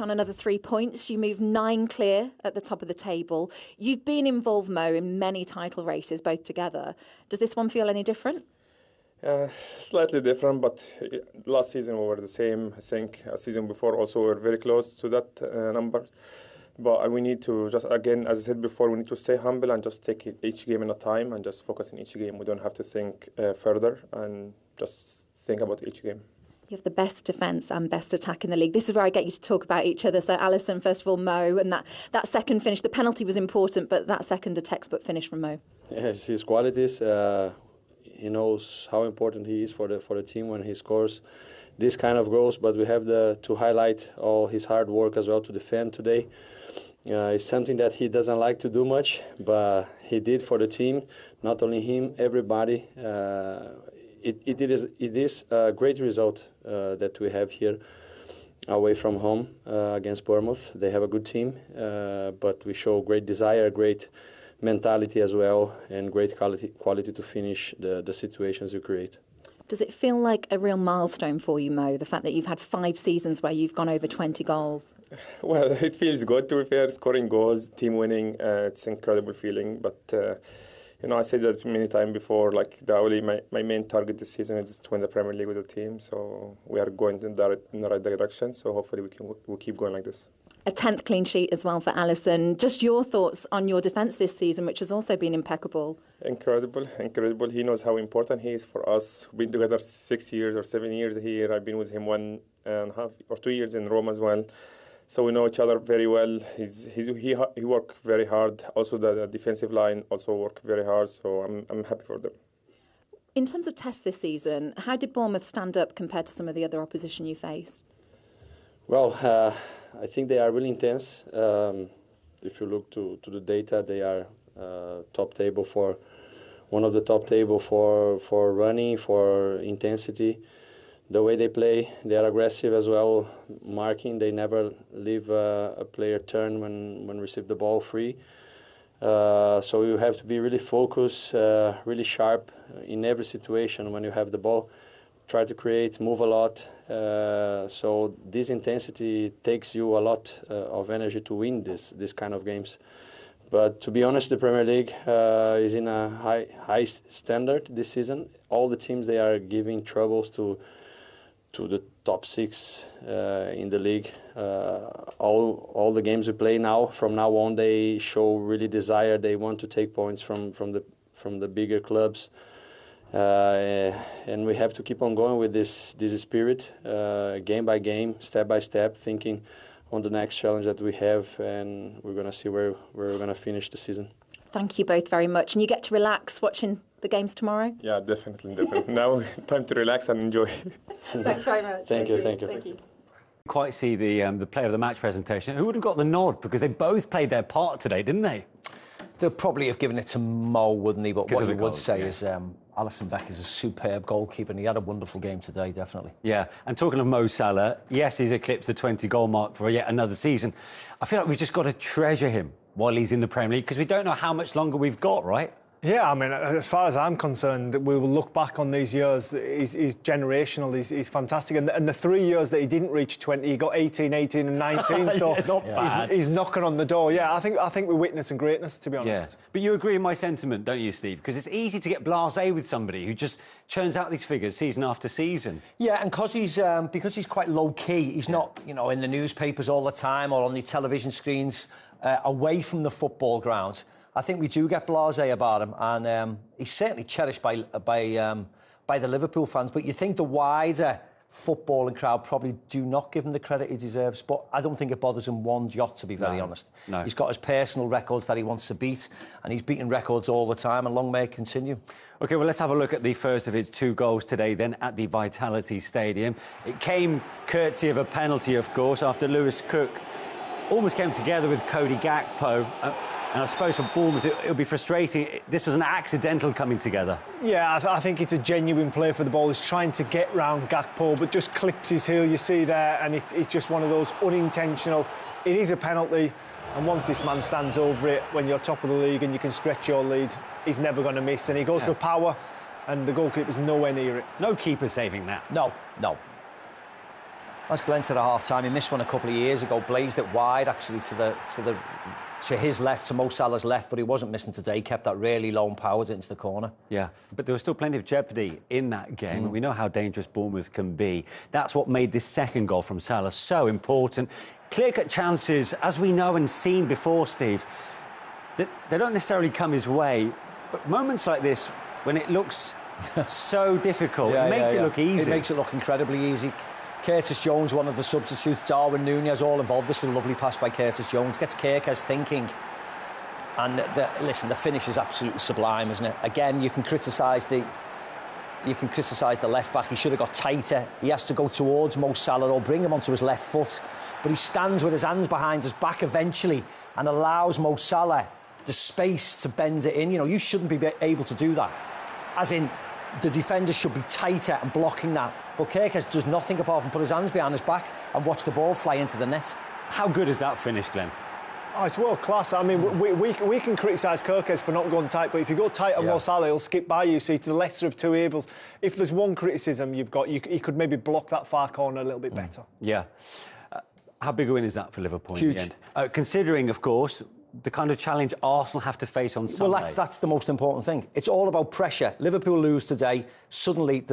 Bournemouth on another 3 points. You move 9 clear at the top of the table. You've been involved, Mo, in many title races, both together. Does this one feel any different? Slightly different, but last season we were the same. I think a season before also we were very close to that number. But we need to just, again, as I said before, we need to stay humble and just take each game in a time and just focus on each game. We don't have to think further and just think about each game. You have the best defence and best attack in the league. This is where I get you to talk about each other. So, Alisson, first of all, Mo, and that second finish, the penalty was important, but that second, a textbook finish from Mo. Yes, his qualities. He knows how important he is for the team when he scores this kind of goals. But we have to highlight all his hard work as well to defend today. It's something that he doesn't like to do much, but he did for the team. Not only him, everybody. It is a great result that we have here away from home against Bournemouth. They have a good team, but we show great desire, great mentality as well, and great quality to finish the situations you create. Does it feel like a real milestone for you, Mo, the fact that you've had 5 seasons where you've gone over 20 goals? Well, it feels good, to be fair, scoring goals, team winning. It's an incredible feeling. But, I said that many times before, like my main target this season is to win the Premier League with the team. So we are going in the right direction. So hopefully we'll keep going like this. A 10th clean sheet as well for Alisson. Just your thoughts on your defence this season, which has also been impeccable. Incredible. He knows how important he is for us. We've been together 6 years or 7 years here. I've been with him 1.5 or 2 years in Rome as well. So we know each other very well. He worked very hard. Also the defensive line also worked very hard. So I'm happy for them. In terms of tests this season, how did Bournemouth stand up compared to some of the other opposition you faced? Well, I think they are really intense. If you look to the data, they are top table for one of the top table for running, for intensity. The way they play, they are aggressive as well, marking. They never leave a player turn when receive the ball free. So you have to be really focused, really sharp in every situation when you have the ball. Try to create, move a lot. So this intensity takes you a lot of energy to win this kind of games. But to be honest, the Premier League is in a high standard this season. All the teams, they are giving troubles to the top 6 in the league. All the games we play now, from now on, they show really desire. They want to take points from the bigger clubs. And we have to keep on going with this spirit, game by game, step by step, thinking on the next challenge that we have, and we're going to see where we're going to finish the season. Thank you both very much. And you get to relax watching the games tomorrow? Yeah, definitely. Now, time to relax and enjoy. Thanks very much. Thank you. Quite see the player of the match presentation. Who would have got the nod? Because they both played their part today, didn't they? They'll probably have given it to Mo, wouldn't he? But what you would say is Alisson Beck is a superb goalkeeper, and he had a wonderful game today, definitely. Yeah, and talking of Mo Salah, yes, he's eclipsed the 20-goal mark for yet another season. I feel like we've just got to treasure him while he's in the Premier League, because we don't know how much longer we've got, right? Yeah, I mean, as far as I'm concerned, we will look back on these years. He's generational. He's fantastic. And the 3 years that he didn't reach 20, he got 18, and 19. So he's knocking on the door. Yeah, I think we're witnessing greatness, to be honest. Yeah. But you agree with my sentiment, don't you, Steve? Because it's easy to get blasé with somebody who just churns out these figures season after season. Yeah, and because he's quite low key. He's not, in the newspapers all the time or on the television screens away from the football ground. I think we do get blasé about him, and he's certainly cherished by the Liverpool fans. But you think the wider footballing crowd probably do not give him the credit he deserves. But I don't think it bothers him one jot, to be very honest. No. He's got his personal records that he wants to beat, and he's beating records all the time, and long may it continue. OK, well, let's have a look at the first of his 2 goals today, then, at the Vitality Stadium. It came courtesy of a penalty, of course, after Lewis Cook almost came together with Cody Gakpo. And I suppose for Bournemouth, it'll be frustrating. This was an accidental coming together. Yeah, I think it's a genuine play for the ball. He's trying to get round Gakpo, but just clips his heel, you see there, and it's just one of those unintentional. It is a penalty, and once this man stands over it, when you're top of the league and you can stretch your lead, he's never going to miss. And he goes for power, and the goalkeeper's nowhere near it. No keeper saving that. No. As Glenn said at half-time, he missed one a couple of years ago, blazed it wide, actually, to his left, to Mo Salah's left, but he wasn't missing today. He kept that really low and powered it into the corner. Yeah, but there was still plenty of jeopardy in that game, and we know how dangerous Bournemouth can be. That's what made this second goal from Salah so important. Clear-cut chances, as we know and seen before, Steve, they don't necessarily come his way, but moments like this, when it looks so difficult, it makes it look easy. It makes it look incredibly easy. Curtis Jones, one of the substitutes, Darwin Núñez, all involved. This was a lovely pass by Curtis Jones. Gets Kerkez thinking. And listen, the finish is absolutely sublime, isn't it? Again, you can criticise the left back. He should have got tighter. He has to go towards Mo Salah or bring him onto his left foot. But he stands with his hands behind his back eventually and allows Mo Salah the space to bend it in. You know, you shouldn't be able to do that. As in, the defenders should be tighter and blocking that. But Kerkez does nothing apart from put his hands behind his back and watch the ball fly into the net. How good is that finish, Glenn? Oh, it's world class. I mean, we can criticise Kerkez for not going tight, but if you go tight on Mo Salah, he'll skip by you. See, to the lesser of two evils. If there's one criticism you've got, he could maybe block that far corner a little bit better. Yeah. How big a win is that for Liverpool Huge. in the end? Considering, of course, the kind of challenge Arsenal have to face on Sunday. Well, that's the most important thing. It's all about pressure. Liverpool lose today. Suddenly,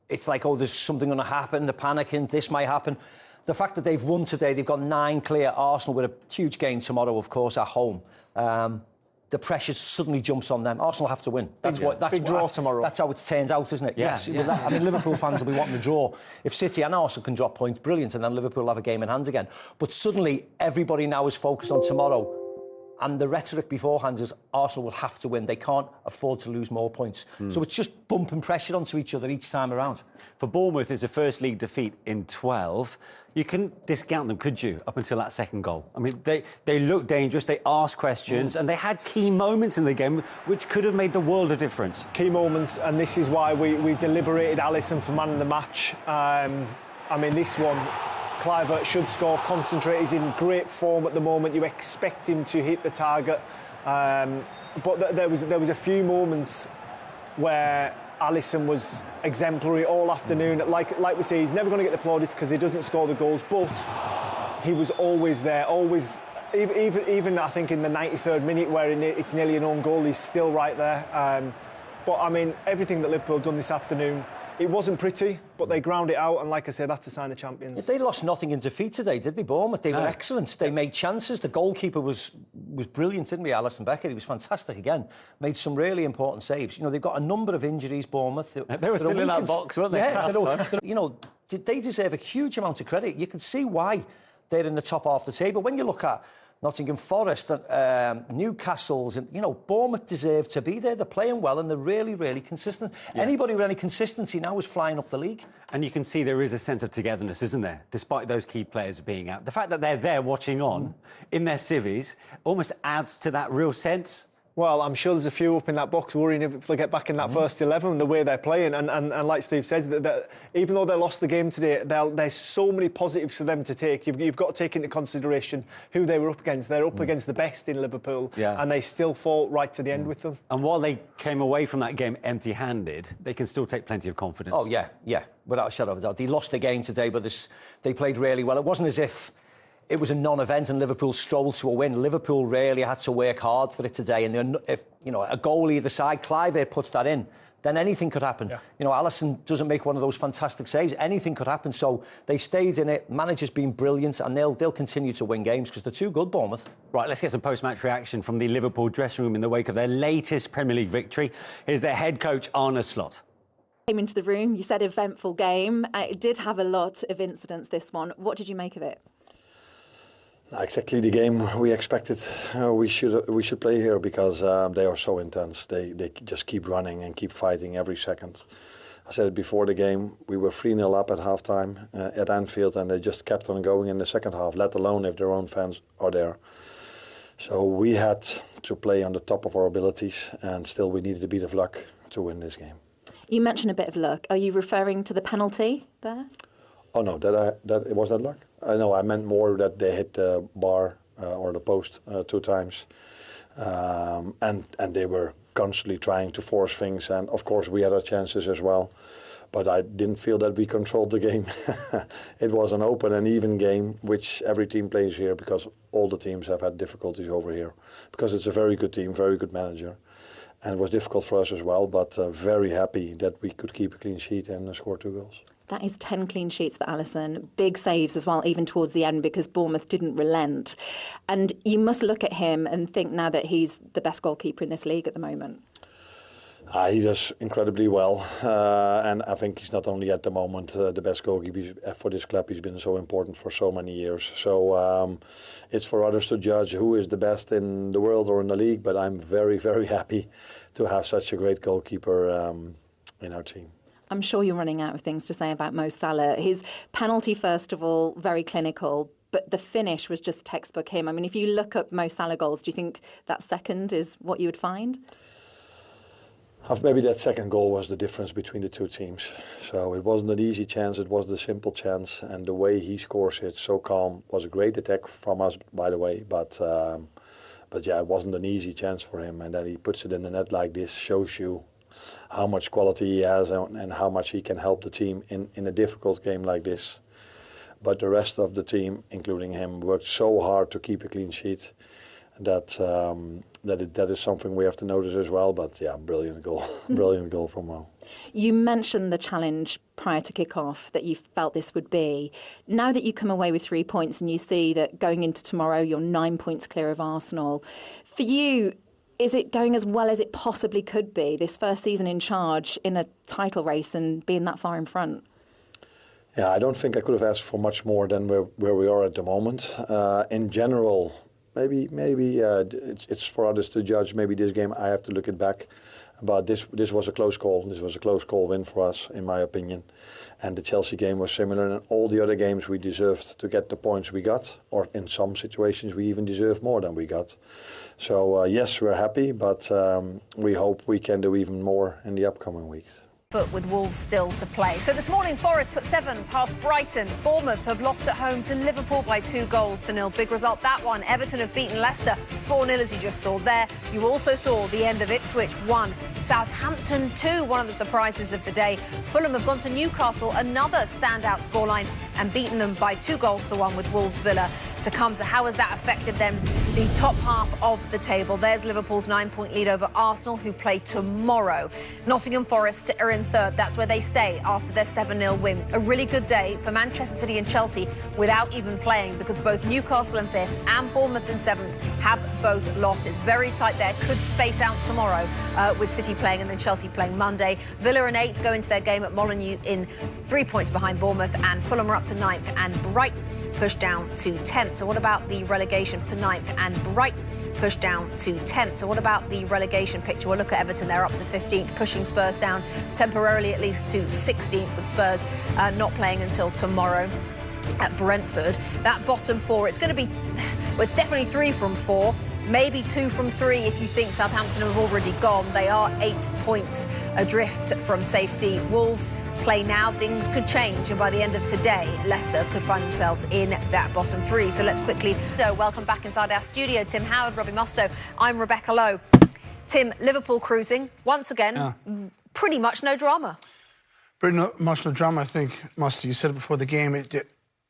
it's like, oh, there's something going to happen. They're panicking. This might happen. The fact that they've won today, they've got 9 clear. Arsenal with a huge game tomorrow, of course, at home. The pressure suddenly jumps on them. Arsenal have to win. Big draw tomorrow. That's how it turns out, isn't it? Yeah, Yes. Yeah. I mean, Liverpool fans will be wanting to draw. If City and Arsenal can drop points, brilliant, and then Liverpool will have a game in hand again. But suddenly, everybody now is focused on tomorrow. And the rhetoric beforehand is Arsenal will have to win. They can't afford to lose more points. So it's just bumping pressure onto each other each time around. For Bournemouth, it's a first league defeat in 12. You couldn't discount them, could you, up until that second goal? I mean, they looked dangerous, they asked questions, and they had key moments in the game which could have made the world of difference. Key moments, and this is why we deliberated Alisson for man of the match. I mean, this one, Kluivert should score, concentrate, he's in great form at the moment, you expect him to hit the target. But there was a few moments where Alisson was exemplary all afternoon. Like we say, he's never going to get the plaudits because he doesn't score the goals, but he was always there, always. Even I think in the 93rd minute where it's nearly an own goal, he's still right there. But I mean, everything that Liverpool have done this afternoon, it wasn't pretty, but they ground it out, and like I said, that's a sign of champions. They lost nothing in defeat today, did they, Bournemouth? They were excellent. They made chances. The goalkeeper was brilliant, didn't he, Alisson Becker? He was fantastic again. Made some really important saves. You know, they've got a number of injuries, Bournemouth. They were still in that box, weren't they? Yeah, you know, they deserve a huge amount of credit. You can see why they're in the top half of the table. When you look at Nottingham Forest, Newcastle's, and you know, Bournemouth deserve to be there. They're playing well and they're really, really consistent. Yeah. Anybody with any consistency now is flying up the league. And you can see there is a sense of togetherness, isn't there? Despite those key players being out, the fact that they're there watching on in their civvies almost adds to that real sense. Well, I'm sure there's a few up in that box worrying if they get back in that first 11, the way they're playing. And like Steve says, that even though they lost the game today, there's so many positives for them to take. You've got to take into consideration who they were up against. They're up against the best in Liverpool, and they still fought right to the end with them. And while they came away from that game empty-handed, they can still take plenty of confidence. Oh, yeah, without a shadow of a doubt. They lost the game today, but they played really well. It wasn't as if it was a non-event and Liverpool strolled to a win. Liverpool really had to work hard for it today. And if you know, a goal either side, Kluivert puts that in, then anything could happen. Yeah. You know, Alisson doesn't make one of those fantastic saves. Anything could happen. So they stayed in it. Manager's been brilliant, and they'll continue to win games because they're too good, Bournemouth. Right, let's get some post-match reaction from the Liverpool dressing room in the wake of their latest Premier League victory. Here's their head coach, Arne. Came into the room. You said eventful game. It did have a lot of incidents, this one. What did you make of it? Exactly the game we expected. We should play here because they are so intense. They just keep running and keep fighting every second. I said it before the game, we were 3-0 up at halftime at Anfield, and they just kept on going in the second half, let alone if their own fans are there. So we had to play on the top of our abilities, and still we needed a bit of luck to win this game. You mentioned a bit of luck. Are you referring to the penalty there? Oh no, that was that luck? No, I meant more that they hit the bar or the post 2 times, and they were constantly trying to force things. And of course, we had our chances as well. But I didn't feel that we controlled the game. It was an open and even game, which every team plays here, because all the teams have had difficulties over here. Because it's a very good team, very good manager. And it was difficult for us as well, but very happy that we could keep a clean sheet and score 2 goals. That is 10 clean sheets for Alisson. Big saves as well, even towards the end, because Bournemouth didn't relent. And you must look at him and think now that he's the best goalkeeper in this league at the moment. He does incredibly well, and I think he's not only at the moment the best goalkeeper for this club. He's been so important for so many years. So it's for others to judge who is the best in the world or in the league, but I'm very, very happy to have such a great goalkeeper in our team. I'm sure you're running out of things to say about Mo Salah. His penalty, first of all, very clinical, but the finish was just textbook him. I mean, if you look up Mo Salah goals, do you think that second is what you would find? Maybe that second goal was the difference between the two teams. So it wasn't an easy chance, it was the simple chance, and the way he scores it, so calm, was a great attack from us, by the way, but yeah, it wasn't an easy chance for him, and then he puts it in the net like this, shows you how much quality he has and how much he can help the team in a difficult game like this. But the rest of the team, including him, worked so hard to keep a clean sheet that is something we have to notice as well. But yeah, brilliant goal, brilliant goal from Mo. You mentioned the challenge prior to kick-off that you felt this would be. Now that you come away with 3 points and you see that going into tomorrow you're 9 points clear of Arsenal, for you, is it going as well as it possibly could be, this first season in charge in a title race and being that far in front? Yeah, I don't think I could have asked for much more than where we are at the moment. In general, maybe it's for others to judge. Maybe this game I have to look it back. But this was a close call. This was a close call win for us, in my opinion. And the Chelsea game was similar. And all the other games we deserved to get the points we got. Or in some situations we even deserve more than we got. So yes, we're happy. But we hope we can do even more in the upcoming weeks. With Wolves still to play. So this morning, Forest put 7 past Brighton. Bournemouth have lost at home to Liverpool by 2-0. Big result, that one. Everton have beaten Leicester 4-0, as you just saw there. You also saw the end of Ipswich 1, Southampton 2, one of the surprises of the day. Fulham have gone to Newcastle, another standout scoreline, and beaten them by 2-1 with Wolves Villa to come. So how has that affected them? The top half of the table. There's Liverpool's 9-point lead over Arsenal, who play tomorrow. Nottingham Forest are in third. That's where they stay after their 7-0 win. A really good day for Manchester City and Chelsea without even playing, because both Newcastle in 5th and Bournemouth in 7th have both lost. It's very tight there. Could space out tomorrow with City playing and then Chelsea playing Monday. Villa in 8th go into their game at Molineux in 3 points behind Bournemouth, and Fulham are up to 9th, and Brighton pushed down to 10th. So what about the relegation to 9th? And Brighton pushed down to 10th. So what about the relegation picture? Well, look at Everton. They're up to 15th, pushing Spurs down temporarily at least to 16th, with Spurs not playing until tomorrow at Brentford. That bottom 4, it's going to be, well, it's definitely 3 from 4. Maybe 2 from 3 if you think Southampton have already gone. They are 8 points adrift from safety. Wolves play now. Things could change, and by the end of today, Leicester could find themselves in that bottom 3. So let's quickly welcome back inside our studio Tim Howard, Robbie Mustoe. I'm Rebecca Lowe. Tim, Liverpool cruising once again. Pretty much no drama. Pretty much no drama. I think, Mustoe, you said it before the game.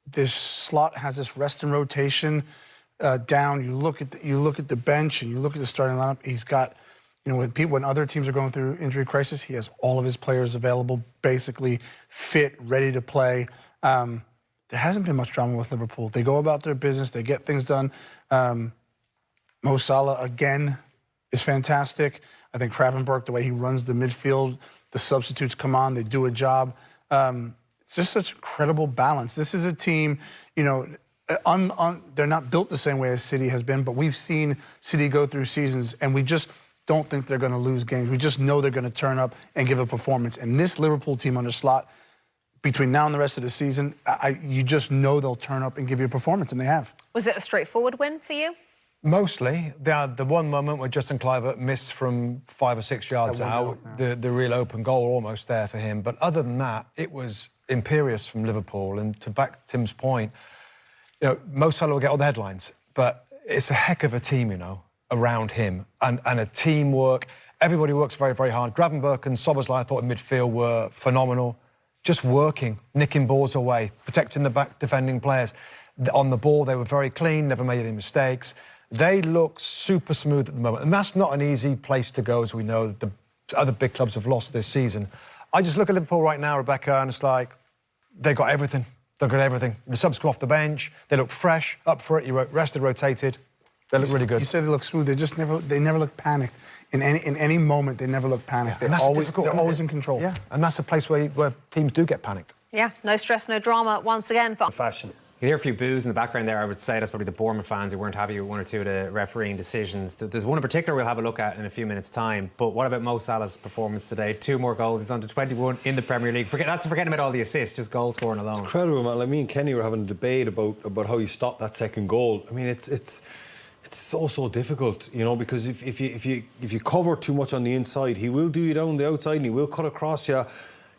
This slot has this rest and rotation. Down, you look at the bench and you look at the starting lineup. He's got, when other teams are going through injury crisis, he has all of his players available, basically fit, ready to play. There hasn't been much drama with Liverpool. They go about their business, they get things done. Mo Salah again is fantastic. I think Gravenberch, the way he runs the midfield, the substitutes come on, they do a job. It's just such incredible balance. This is a team, they're not built the same way as City has been, but we've seen City go through seasons, and we just don't think they're going to lose games. We just know they're going to turn up and give a performance. And this Liverpool team under Slot, between now and the rest of the season, you just know they'll turn up and give you a performance, and they have. Was it a straightforward win for you? Mostly. The one moment where Justin Kluivert missed from 5 or 6 yards out, the real open goal almost there for him. But other than that, it was imperious from Liverpool. And to back Tim's point, Mo Salah will get all the headlines, but it's a heck of a team, around him, and a teamwork. Everybody works very, very hard. Gravenberch and Szoboszlai, I thought, in midfield were phenomenal. just working, nicking balls away, protecting the back defending players. On the ball, they were very clean, never made any mistakes. They look super smooth at the moment, and that's not an easy place to go, as we know. The other big clubs have lost this season. I just look at Liverpool right now, Rebecca, and it's like, they got everything. They've got everything. The subs come off the bench, they look fresh, up for it, you rested, rotated. They look really good. You said they look smooth. They never look panicked. In any moment, they never look panicked. Yeah, They're always in control. Yeah, and that's a place where teams do get panicked. Yeah, no stress, no drama once again for fashion. You hear a few boos in the background there. I would say that's probably the Bournemouth fans who weren't happy with one or two of the refereeing decisions. There's one in particular we'll have a look at in a few minutes' time. But what about Mo Salah's performance today? 2 more goals. He's on to 21 in the Premier League. Forgetting about all the assists, just goal scoring alone. It's incredible, man. Like, me and Kenny were having a debate about how you stop that second goal. I mean, it's so difficult, you know, because if you cover too much on the inside, he will do you down the outside and he will cut across you.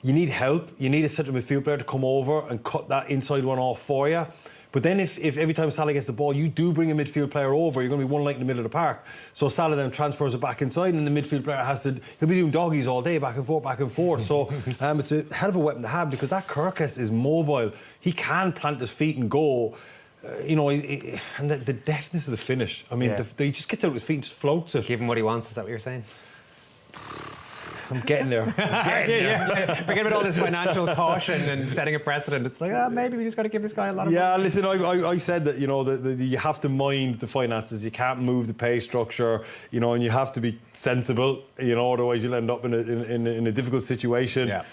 You need help. You need a central midfield player to come over and cut that inside one off for you. But then if every time Salah gets the ball, you do bring a midfield player over, you're going to be one light in the middle of the park. So Salah then transfers it back inside, and the midfield player he'll be doing doggies all day, back and forth. So it's a hell of a weapon to have, because that Kirkus is mobile. He can plant his feet and go. You know, and the deftness of the finish. I mean, he just gets out of his feet and just floats it. Give him what he wants, is that what you're saying? I'm getting there. Forget about all this financial caution and setting a precedent. It's like, maybe we just got to give this guy a lot of money. Yeah, listen, I said that, you know, that you have to mind the finances. You can't move the pay structure, you know, and you have to be sensible, you know, otherwise you'll end up in a difficult situation. Yeah.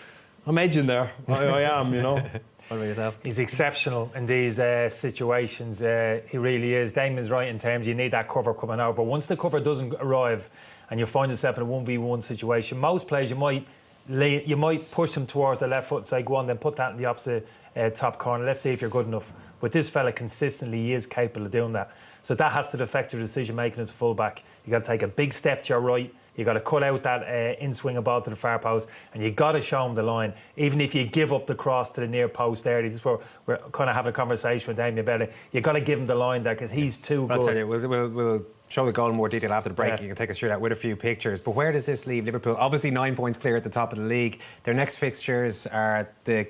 I'm edging there. I am, you know. What about yourself? He's exceptional in these situations. He really is. Damon's right in terms you need that cover coming out. But once the cover doesn't arrive and you find yourself in a 1v1 situation, most players you might push them towards the left foot and say, go on, then put that in the opposite top corner. Let's see if you're good enough. But this fella consistently he is capable of doing that. So that has to affect your decision making as a fullback. You got to take a big step to your right. You got to cut out that in-swing ball to the far post, and you got to show him the line. Even if you give up the cross to the near post there, this is where we're kind of having a conversation with Damien about it. You got to give him the line there because he's too good. I'll tell you, we'll show the goal in more detail after the break. You can take us through that with a few pictures. But where does this leave Liverpool? Obviously 9 points clear at the top of the league. Their next fixtures are the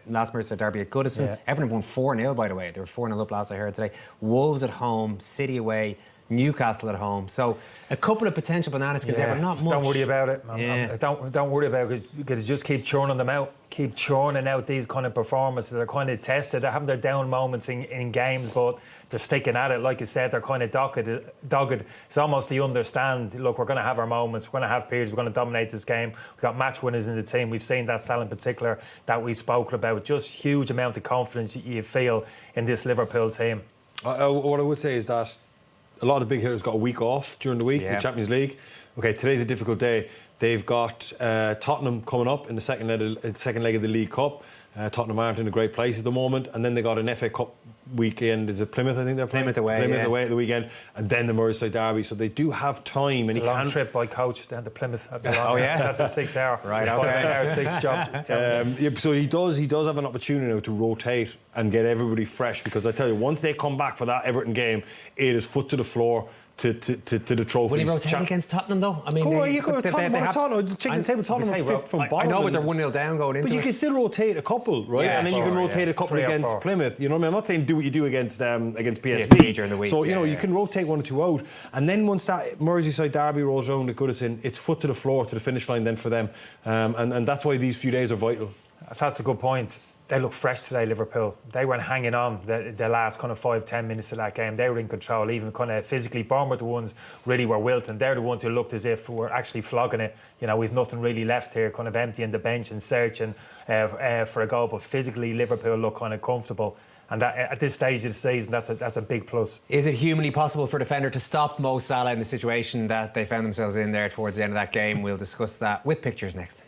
last Merseyside derby at Goodison. Yeah. Everton won 4-0, by the way. They were 4-0 up last I heard today. Wolves at home, City away, Newcastle at home. So a couple of potential banana skins there, but not much. Don't worry about it. Don't worry about it, because just keep churning them out. Keep churning out these kind of performances. They're kind of tested. They're having their down moments in games, but they're sticking at it. Like you said, they're kind of dogged. It's almost you understand, look, we're going to have our moments. We're going to have periods. We're going to dominate this game. We've got match winners in the team. We've seen that Salah in particular that we've spoken about. Just huge amount of confidence you feel in this Liverpool team. What I would say is that a lot of the big hitters got a week off during the week, the Champions League. OK, today's a difficult day. They've got Tottenham coming up in the second leg of the League Cup. Tottenham aren't in a great place at the moment. And then they got an FA Cup weekend. Is it Plymouth, I think they're playing? Plymouth away at the weekend. And then the Merseyside derby. So they do have time. It's a long trip by coach down to Plymouth. That's that's a 6 hour. Right, okay. 5 hour, 6 job. So he does have an opportunity now to rotate and get everybody fresh, because I tell you, once they come back for that Everton game, it is foot to the floor to the trophies. Will he rotate against Tottenham, though? I mean, Tottenham, check the table. Tottenham are fifth from bottom. I know, but they're 1-0 down going into it. But you can still rotate a couple, right? Yeah, and then you can rotate a couple against Plymouth. You know what I mean? I'm not saying do what you do against PSV during the week. So, you can rotate 1 or 2 out. And then once that Merseyside derby rolls around at Goodison, it's foot to the floor to the finish line then for them. And that's why these few days are vital. That's a good point. They look fresh today, Liverpool. They weren't hanging on the last kind of 5-10 minutes of that game. They were in control, even kind of physically. Bournemouth, the ones really were wilting. They're the ones who looked as if we're actually flogging it. You know, we've nothing really left here, kind of emptying the bench and searching for a goal. But physically, Liverpool look kind of comfortable. And that, at this stage of the season, that's a big plus. Is it humanly possible for a defender to stop Mo Salah in the situation that they found themselves in there towards the end of that game? We'll discuss that with pictures next.